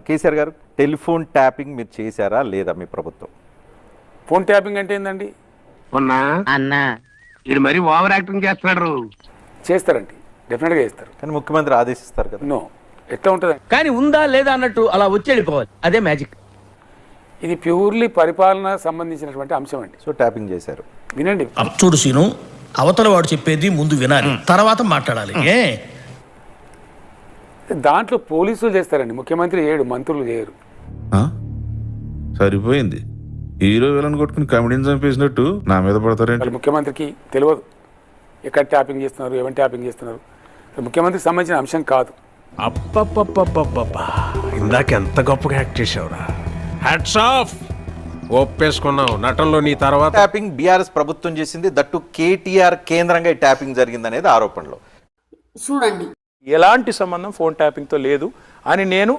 కేసీఆర్ గారు telephone tapping మీరు చేశారా లేదా మీ ప్రభుత్వం? ఫోన్ ట్యాపింగ్ అంటే ఏందండి? అన్నా ఇది మరి ఓవర్ యాక్టింగ్ చేస్తున్నాడు. చేస్తారండి, డెఫినెట్గా చేస్తారు. కానీ ముఖ్యమంత్రి ఆదేశిస్తారు కదా. నో, ఎట్లా ఉంటుంది కానీ ఉందా లేదా అన్నట్టు అలా వచ్చి వెళ్ళిపోవాలి, అదే మ్యాజిక్. ఇది ప్యూర్లీ పరిపాలన సంబంధించినటువంటి అంశం అండి. సో ట్యాపింగ్ చేశారు. వినండి, చూడు సీను, అవతల వాడు చెప్పేది ముందు వినాలి, తర్వాత మాట్లాడాలి. దాంట్లో పోలీసులు చేస్తారండి, ముఖ్యమంత్రి చేయడు, మంత్రులు చేయరు. సరిపోయింది. హీరో విలన్ కొట్టుకుని కమెడీని చంపేసినట్టు నా మీద పడతారేంటి? వాళ్ళు ముఖ్యమంత్రికి తెలియదు ఎక్కడ ట్యాపింగ్ చేస్తున్నారు, ఎవరు ట్యాపింగ్ చేస్తున్నారు. ముఖ్యమంత్రికి సంబంధించిన అంశం కాదు. అబ్బబ్బబ్బబ్బబ్బబ్బా, ఇందాక ఎంత గొప్పగా యాక్ట్ చేసావురా. Hats off. ఒప్పేసుకున్నావు నటనలో నీ తర్వాత. ట్యాపింగ్ బీఆర్ఎస్ ప్రభుత్వం చేసింది, దట్టు కేటీఆర్ కేంద్రంగా ఈ ట్యాపింగ్ జరిగింది అనేది ఆరోపణలు. చూడండి, ఎలాంటి సంబంధం ఫోన్ ట్యాపింగ్తో లేదు అని నేను